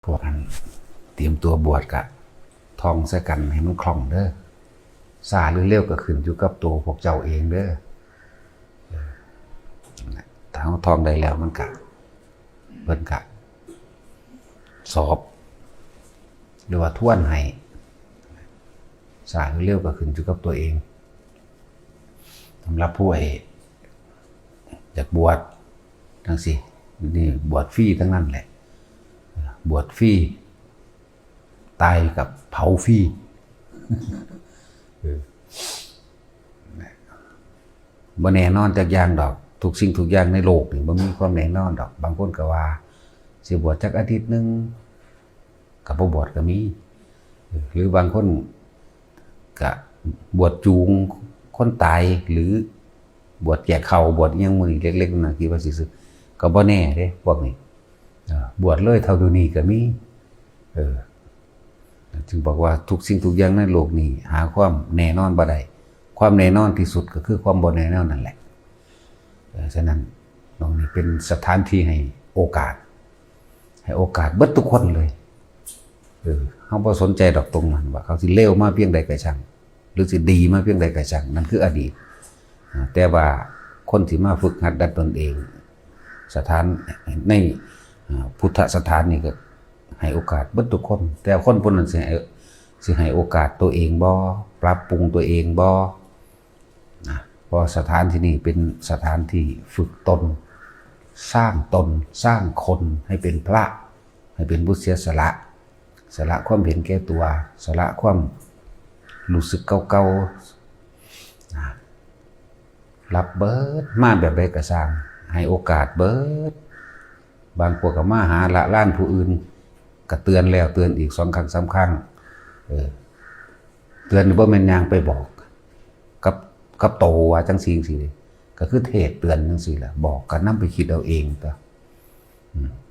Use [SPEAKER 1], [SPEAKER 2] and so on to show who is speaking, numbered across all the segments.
[SPEAKER 1] พวกนั้นเตรียมตัวบวชกะท่องใส่กันให้มันคล่องเด้อซาหรือเร็วก็ขึ้นอยู่กับตัวพวกเจ้าเองเด้อถ้าท่องได้แล้วมันกะเพิ่นกะสอบหรือว่าทวนให้ซาหรือเร็วก็ขึ้นอยู่กับตัวเองสำหรับผู้อยากบวชทั้งสินี่บวชฟรีทั้งนั้นแหละบวชฟรีตายกับเผาฟรีบ่แน่นอนจากอย่างดอกทุกสิ่งทุกอย่างในโลกนี่บ่มีความแน่นอนดอกบางคนก็ว่าสิบวชจักอาทิตย์นึงก็บ่บวชก็มีหรือบางคนก็บวชจูงคนตายหรือบวชแจกข้าวบวชอิหยังมื้อนี้เล็กๆนะคิดว่าสิซื้อก็บ่แน่เด้พวกนี้บวชเลยเท่าดูนี้ก็มีจึงบอกว่าทุกสิ่งทุกอย่างในโลกนี้หาความแน่นอนบ่ได้ความแน่นอนที่สุดก็คือความบ่แน่นอนนั่นแหละฉะนั้นตรงนี้เป็นสถานที่ให้โอกาสเบิดทุกคนเลยเฮาบ่สนใจดอกตรงนั้นว่าเขาสิเลวมาเพียงใดก็ช่างหรือสิดีมาเพียงใดก็ช่างนั่นคืออดีตแต่ว่าคนที่มาฝึกหัดดัดตนเองสถานในพุทธสถานนี่ก็ให้โอกาสเบิดทุกคนแต่คนพวกนั้นสิให้โอกาสตัวเองบ่ปรับปรุงตัวเองบ่เพราะสถานที่นี่เป็นสถานที่ฝึกตนสร้างคนให้เป็นพระให้เป็นผู้เสียสละความเห็นแก่ตัวสละความรู้สึกเก่าๆรับเบิดมาแบบใดก็สร้างให้โอกาสเบิดบางพวกก็มาหาละล้านผู้อื่นก็เตือนแล้วเตือนอีก2 ครั้ง 3 ครั้งเตือนบ่แม่นย่างไปบอกกับโตว่าจังซี่สิก็คือเทศเตือนจังซี่แหละบอกก็นำไปคิดเอาเองตัว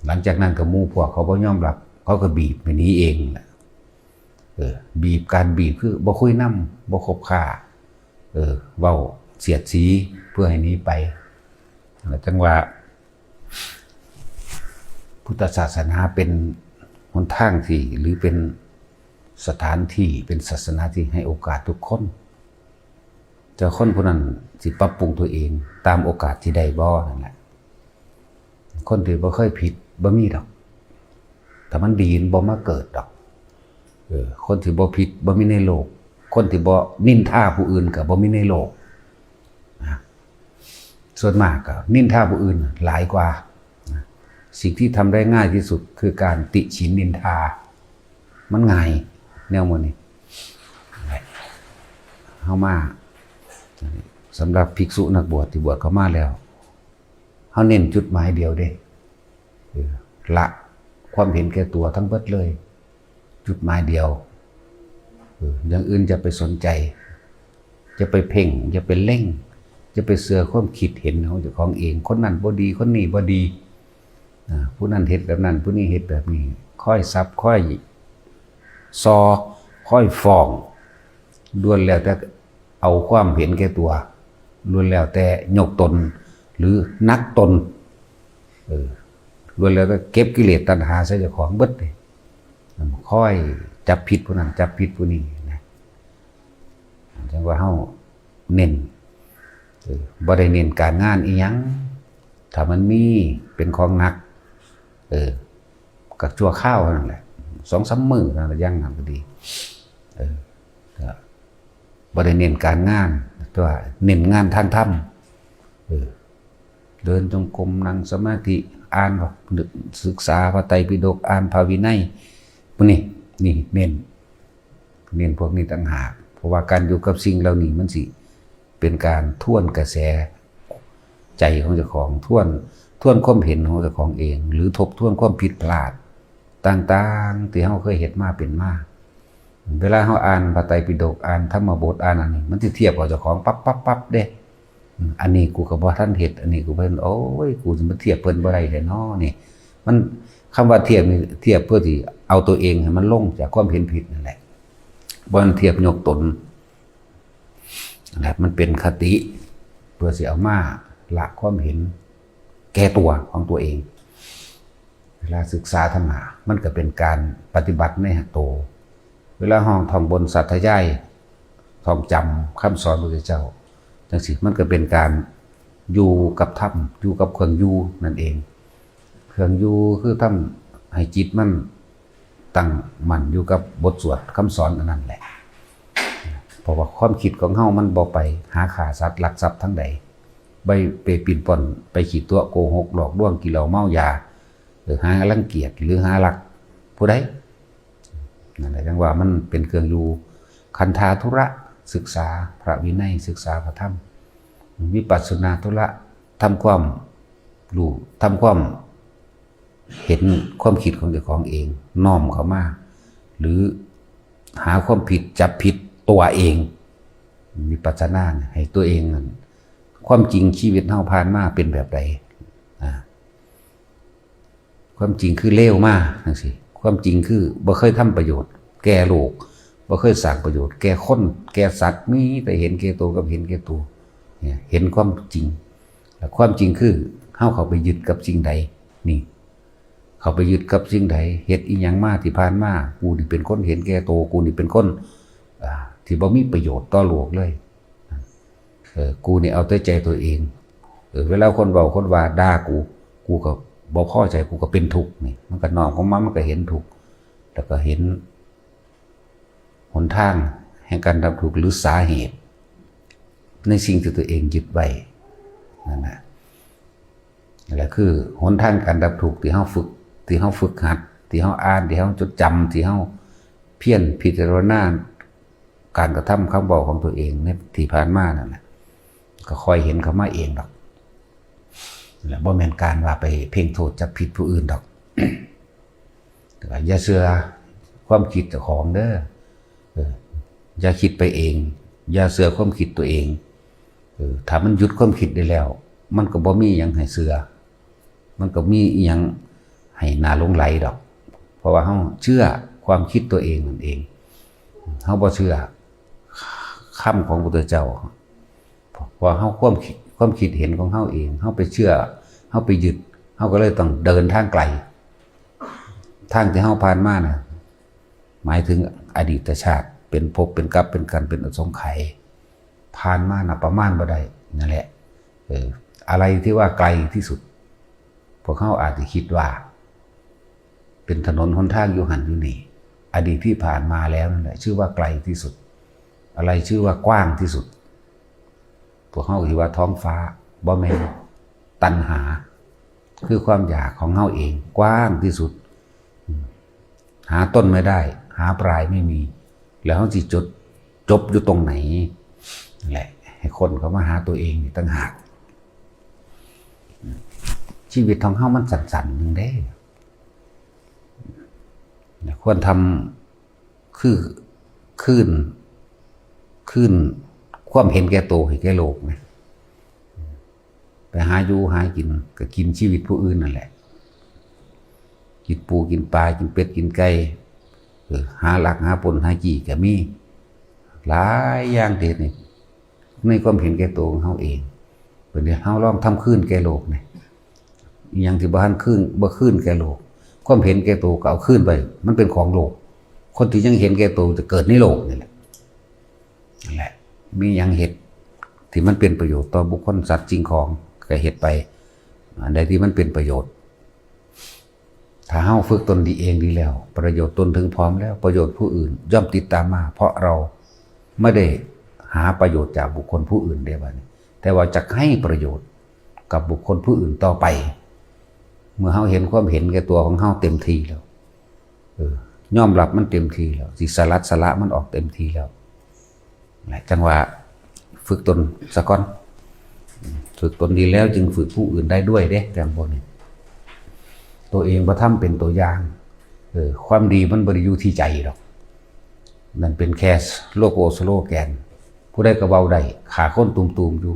[SPEAKER 1] หลังจากนั้นก็หมู่พวกเขาบ่ยอมรับเขาก็บีบไปนี้เองแหละบีบคือบ่คุยนำบ่คบค้าเว้าเสียดสีเพื่อให้หนีไปจังว่าพุทธศาสนาเป็นหนทางที่หรือเป็นสถานที่เป็นศาสนาที่ให้โอกาสทุกคนแต่คนผู้นั้นสิปรับปรุงตัวเองตามโอกาสที่ได้บ่นั่นแหละคนที่บ่เคยผิดบ่มีดอกถ้ามันดีบ่มาเกิดดอกคนที่บ่ผิดบ่มีในโลกคนที่บ่นินทาผู้อื่นก็บ่มีในโลกส่วนมากก็นินทาผู้อื่นหลายกว่าสิ่งที่ทำได้ง่ายที่สุดคือการติฉินนินทามันง่ายแนวนี้เข้ามาสำหรับภิกษุนักบวชที่บวชเข้ามาแล้วเขาเน้นจุดหมายเดียวเด้ละความเห็นแก่ตัวทั้งเบิดเลยจุดหมายเดียวอย่างอื่นจะไปสนใจจะไปเพ่งจะไปเล่งจะไปเสือความคิดเห็นของเจ้าของเองคนนั้นบ่ดีคนนี้บ่ดีผู้นั้นเฮ็ดแบบนั้นผู้นี้เฮ็ดแบบนี้ค่อยซับค่อยซอค่อยฟ้องล้วนแล้วแต่เอาความเห็นแก่ตัวล้วนแล้วแต่ยกตนหรือนักตนล้วนแล้วแต่เก็บกิเลสตัณหาใส่เจ้าของเบิดเลยค่อยจับผิดผู้นั้นจับผิดผู้นี้นะจังว่าเฮาเน้นบ่ได้เน้นการงานอีหยังถ้ามันมีเป็นของหนักกับชั่วข้าวนั่นแหละ 2-3 มื้อนั่นแหละยังนั่นก็ดีบ่ได้เน้นการงานแต่ว่าเน้นงานทางธรรมเดินจงกรมนั่งสมาธิอ่านศึกษาพระไตรปิฎกอ่านพระวินัยพวกนี้นี่เน้นพวกนี้ต่างหากเพราะว่าการอยู่กับสิ่งเหล่านี้มันสิเป็นการท่วนกระแสใจของเจ้าของท่วนความเห็นของเจ้าของเองหรือทบทวนความผิดพลาดต่างๆที่เฮาเคยเฮ็ดมาเป็นมาเวลาเฮาอ่านพระไตรปิฎกอ่านธรรมบทอ่านอันนี้มันสิเทียบกับเจ้าของปั๊บเด้อันนี้กูก็บ่ทันเฮ็ดอันนี้กูเพิ่นโอ้ยกูสิมาเทียบเพิ่นบ่ได้แท้น้อนี่มันคำว่าเทียบนี่เทียบเพื่อที่เอาตัวเองให้มันลงจากความเห็นผิดนั่นแหละบ่มันเทียบยกตนนั่นแหละมันเป็นคติเพื่อสิเอามาละความเห็นแก่ตัวของตัวเอง เวลาศึกษาธรรมะมันก็เป็นการปฏิบัติในโตเวลาห้องท่องบนสัตยายท่องจำคำสอนพระพุทธเจ้าจังสิมันก็เป็นการอยู่กับธรรมอยู่กับเครื่องอยู่นั่นเองเครื่องอยู่คือทำให้จิตมันตั้งมั่นอยู่กับบทสวดคำสอนอันนั้นแหละเพราะว่าความคิดของเฮามันบ่ไปหาฆ่าสัตว์ลักทรัพย์ทั้งใดไปปิ่นป่อนไปขีดตัวโกหกหลอกลวงกินเหล้าเมายาหรือหารังเกียจหรือหารักผู้ใดนั่นแหละจังว่ามันเป็นเครื่องอยู่คันธาธุระศึกษาพระวินัยศึกษาพระธรรมวิปัสสนาธุระทำความรู้ทำความเห็นความคิดของเจ้าของเองน้อมเข้ามาหรือหาความผิดจับผิดตัวเองวิปัสสนาให้ตัวเองความจริงชีวิตเฮาผ่านมาเป็นแบบใดความจริงคือเลวมากจังซี่ความจริงคือบ่เคยทำประโยชน์แก่โลกบ่เคยสร้างประโยชน์แก่คนแก่สัตว์มีแต่เห็นแก่ตัวกับเห็นแก่ตัวเนี่ยเห็นความจริงแล้วความจริงคือเฮาเข้าไปยึดกับสิ่งใดนี่เข้าไปยึดกับสิ่งใดเฮ็ดอีหยังมาที่ผ่านมากูนี่เป็นคนเห็นแก่ตัวกูนี่เป็นคนที่บ่มีประโยชน์ต่อโลกเลยกูนี่เอาแต่ใจตัวเองเวลาคนเว้าคนว่าด่ากูก็บ่พอใจกูก็เป็นทุกข์นี่มันก็น้อมของมันก็เห็นทุกข์แล้วก็เห็นหนทางแห่งการดับทุกข์หรือสาเหตุในสิ่งที่ตัวเองยึดไว้นั่นแหละคือหนทางการดับทุกข์ที่เฮาฝึกหัดที่เฮาอ่านที่เฮาจดจำที่เฮาเพียรพิจารณาการกระทำคำบอกของตัวเองในที่ผ่านมานั่นแหละก็ค่อยเห็นเขามาเองดอกแล้วบ่แม่นการว่าไปเพ่งโทษจับผิดผู้อื่นดอก แต่ว่าอย่าเชื่อความคิดเจ้าของเด้ออย่าคิดไปเองอย่าเชื่อความคิดตัวเองถ้ามันหยุดความคิดได้แล้วมันก็บ่มีหยังให้เชื่อมันก็มีอีหยังให้น่าหลงไหลดอกเพราะว่าเฮาเชื่อความคิดตัวเองนั่นเองเฮาบ่เชื่อคำของพระพุทธเจ้าเพราะเฮาความคิดเห็นของเฮาเองเฮาไปเชื่อเฮาไปยึดเฮาก็เลยต้องเดินทางไกลทางที่เฮาผ่านมาน่ะหมายถึงอดีตชาติเป็นภพเป็นกรรมเป็นกันเป็นอสงไขยผ่านมาน่ะประมาณบ่ได้นั่นแหละอะไรที่ว่าไกลที่สุดพวกเขาอาจจะคิดว่าเป็นถนนหนทางอยู่หันอยู่นี่อดีตที่ผ่านมาแล้วนั่นแหละชื่อว่าไกลที่สุดอะไรชื่อว่ากว้างที่สุดพวกเขาคิดว่าท้องฟ้าบ่แม่นตัณหาคือความอยากของเขาเองกว้างที่สุดหาต้นไม่ได้หาปลายไม่มีแล้วเขาสิจบอยู่ตรงไหนแหละให้คนเขามาหาตัวเองนี่ต่างหากชีวิตของเขามันสั่นๆนึงได้ควรทำคือขึ้นความเห็นแก่ตัวให้แก่โลกนะไปหาอยู่หากินก็กินชีวิตผู้อื่นนั่นแหละกินปูกินปลากินเป็ดกินไก่หาหลักหาปนหาจี้ก็มีหลายอย่างเด็ดนี่ในความเห็นแก่ตัวของเขาเองเป็นเดี๋ยวเขาลองทำขึ้นแก่โลกนี่อย่างที่บ้านขึ้นแก่โลกความเห็นแก่ตัวก็เอาขึ้นไปมันเป็นของโลกคนที่ยังเห็นแก่ตัวจะเกิดในโลกนี่แหละนั่นแหละมีอย่างเหตุที่มันเป็นประโยชน์ต่อบุคคลสัตว์จริงของก็เหตุไปอันใดที่มันเป็นประโยชน์ถ้าเฮาฝึกตนดีเองดีแล้วประโยชน์ตนถึงพร้อมแล้วประโยชน์ผู้อื่นย่อมติดตามมาเพราะเราไม่ได้หาประโยชน์จากบุคคลผู้อื่นได้บ้างแต่ว่าจะให้ประโยชน์กับบุคคลผู้อื่นต่อไปเมื่อเฮาเห็นความเห็นแก่ตัวของเฮาเต็มทีแล้วยอมรับมันเต็มทีแล้วสิสละมันออกเต็มทีแล้วจังว่าฝึกตนซะก่อนฝึกตนดีแล้วจึงฝึกผู้อื่นได้ด้วยเด้แต่พวกนี้ตัวเองบ่ทำเป็นตัวอย่างความดีมันบ่ได้อยู่ที่ใจหรอกนั่นเป็นแค่โลโกสโลแกนผู้ใดก็เว้าได้ขาคนตุ่มๆอยู่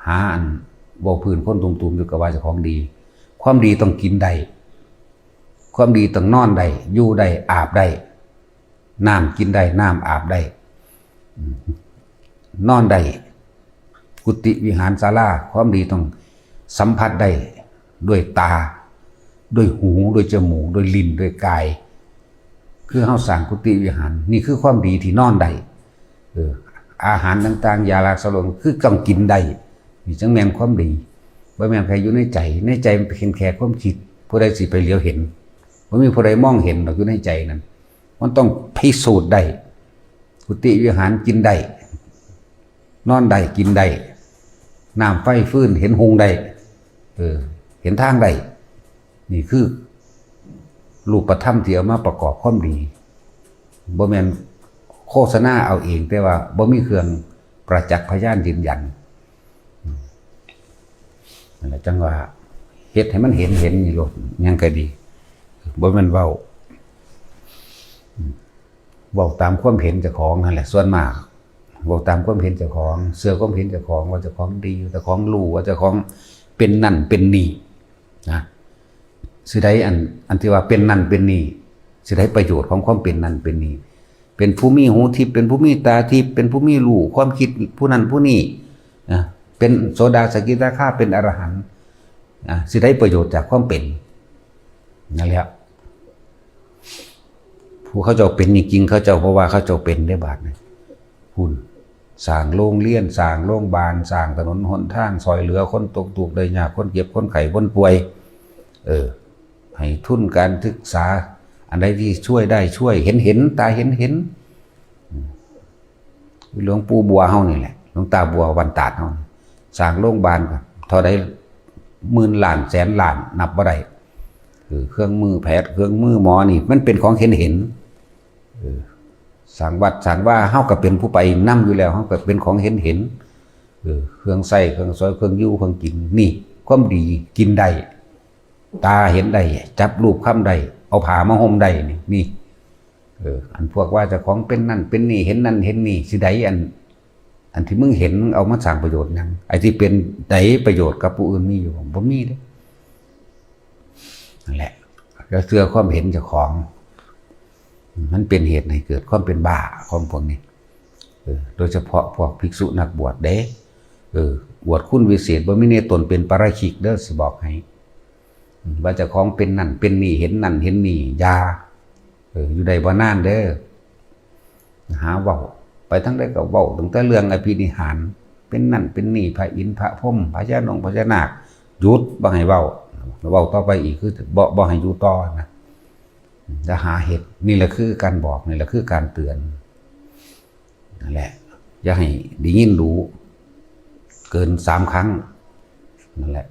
[SPEAKER 1] หาอันเว้าพื้นคนตุ่มๆอยู่ก็ว่าเจ้าของดีความดีต้องกินได้ความดีต้องนอนได้อยู่ได้อาบได้น้ำกินได้น้ำอาบได้นอนได้กุฏิวิหารศาลาความดีต้องสัมผัสได้ด้วยตา ด้วยหูด้วยจมูกด้วยลิ้นด้วยกายคือเฮาสร้างกุฏิวิหารนี่คือความดีที่นอนได้อาหารต่างๆยาลาสลบคือต้องกินได้นี่จังแม่นความดีบ่แม่นใครอยู่ในใจมันเป็นแค่ความคิดผู้ใดสิไปเหลียวเห็นบ่มีผู้ใดมองเห็นดอกอยู่ในใจนั้นมันต้องพิสูจน์ได้กุฏิวิหารกินได้นอนได้กินได้น้ำไฟฟืนเห็นหงได้เห็นทางได้นี่คือรูปธรรมที่เอามาประกอบความดีบ่แม่นโฆษณาเอาเองแต่ว่าบ่มีเครื่องประจักษ์พยานยืนยันนั่นแหละจังว่าเฮ็ดให้มันเห็นนี่โลดยังก็ดีบ่แม่นเว้าตามความเห็นเจ้าของนั่นแหละส่วนมากเว้าตามความเห็นเจ้าของเชื่อความเห็นเจ้าของว่าเจ้าของดีเจ้าของรู้ว่าเจ้าของเป็นนั่นเป็นนี่นะสิได้อันที่ว่าเป็นนั่นเป็นนี่สิได้ประโยชน์ของความเป็นนั่นเป็นนี่เป็นผู้มีหูทิพย์เป็นผู้มีตาทิพย์เป็นผู้มีรู้ความคิดผู้นั้นผู้นี้นะเป็นโสดาสกิทาคาเป็นอรหันต์สิได้ประโยชน์จากความเป็นนั่นแหละผู้เขาเจ้าเป็นจริงๆเขาเจ้าเพราะว่าเขาเจ้าเป็นได้บาดนะคุณสร้างโรงเรียนสร้างโรงพยาบาลสร้างถนนหนทางซอยเหลือคนตกทุกข์ได้ยากคนเจ็บคนไข้คนป่วยให้ทุนการศึกษาอันใดที่ช่วยได้ช่วยเห็นตาเห็นหลวงปู่บัวเฮานี่แหละหลวงตาบัววันตาดเฮาสร้างโรงพยาบาลก็เท่าใดหมื่นล้านแสนล้านนับบ่ได้เครื่องมือแพทย์เครื่องมือหมอนี่มันเป็นของเห็นสร้างวัดสร้างว่าเฮาก็เป็นผู้ไปนำอยู่แล้วเฮาก็เป็นของเห็นเครื่องใช้เครื่องซอยเครื่องอยู่เครื่องกินนี่ความดีกินได้ตาเห็นได้จับรูปคำได้เอาผ้ามาห่มได้นี่อันพวกว่าเจ้าของเป็นนั่นเป็นนี่เห็นนั่นเห็นนี่สิใดอันที่มึงเห็นมึงเอามาสร้างประโยชน์ยังไอ้ที่เป็นไดประโยชน์กับผู้อื่นมีอยู่บ่มีเด้นั่นแหละก็เชื่อความเห็นเจ้าของมันเป็นเหตุให้เกิดความเป็นบ้าของพวกนี้โดยเฉพาะพวกภิกษุนักบวชเด้บวชคุณวิเศษบ่มีเนตนเป็นปาราชิกเด้อสิบอกให้ว่าเจ้าของเป็นนั่นเป็นนี่เห็นนั่นเห็นนี่ยาอยู่ใดบ่นานเด้อหาเว้าไปทั้งใดก็เว้าตั้งแต่เรื่องอภินิหารเป็นนั่นเป็นนี่พระอินทร์พระพรหมพระญาณงค์พระญานาคหยุดบ่ให้เว้าต่อไปอีกคือบ่ให้อยู่ต่อนะจะหาเหตุนี่แหละคือการบอกนี่แหละคือการเตือนนั่นแหละอย่าให้ได้ยินรู้เกิน3 ครั้งนั่นแหละ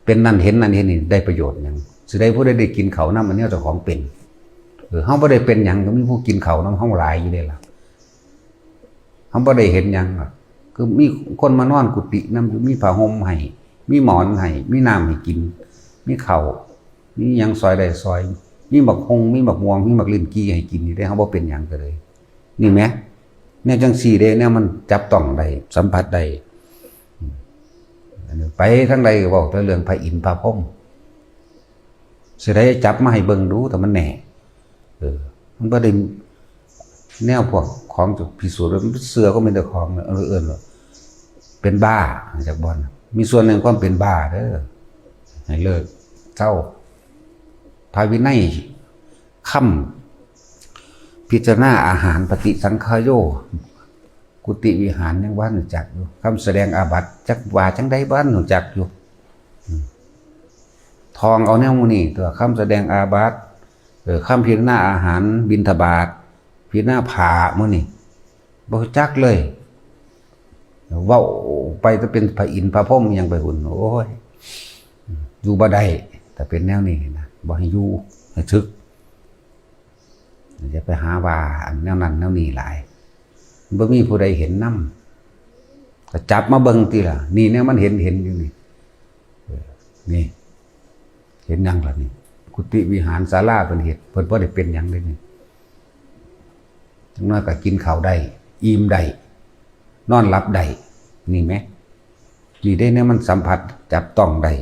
[SPEAKER 1] เป็นนั่นเห็นนั่นเห็นนี่ได้ประโยชน์อย่างสิได้ผู้ได้กินเขาน้ำมันเนี่ยเจ้าของเป็นเฮาบ่ได้เป็นหยังก็มีผู้กินเขาน้ำเฮาหลายอยู่เลยล่ะเฮาบ่ได้เห็นหยังคือมีคนมานอนกุฏินำมีผ้าห่มให้มีหมอนให้มีน้ำให้กินมีข้าวมีหยังซอยได้ซอยมีบักฮงมีบักม่วงมีบักลิ้นกี้ให้กินนี่ได้เฮาบ่เป็นหยังก็เลยนี่แหมแนวจังซี่เด้แนวมันจับต้องได้สัมผัสได้ไปทั้งใดก็บอกแต่เรื่องพระอินทร์พระพรหมสิได้จับมาให้เบิ่งดูแต่มันแหน่มันบ่ได้แนวพวกของจุพิสูจน์เสือก็มีแต่ของเป็นบ้าจากบ่อนมีส่วนหนึ่งความเป็นบ้าเด้อให้เลิกเศร้าภายวินัยค่ำพิจารณาอาหารปฏิสังขารโยกุฏิวิหารยังบ้านหนูจักอยู่คำแสดงอาบัติจักว่าจังได้บ้านหนูจักอยู่ทองเอาแนวมูนี่ตัวคำแสดงอาบัติคำพิจารณาอาหารบิณฑบาตพิจารณาผ่ามูนี่บ่จักเลยเว้าไปจะเป็นพระอินทร์พระพรหมยังไปหุ่นโอ้ยอยู่บ่ได้แต่เป็นแนวนี้นะบ่ให้อยู่ให้ทึกจะไปหาว่าอันแนวนั้นแนวนี้หลายบ่มีผู้ใดเห็นนำก็จับมาเบิ่งติล่ะนี่เนี่ยมันเห็นอยู่นี่นี่เห็นยังล่ะนี่กุฏิวิหารศาลาเป็นเหตุเพิ่นบ่ได้เป็นหยังเลยนี่จังน้อยก็กินข้าวได้อิ่มได้นอนหลับได้นี่แหมนี่ได้เนี่ยมันสัมผัสจับต้องได้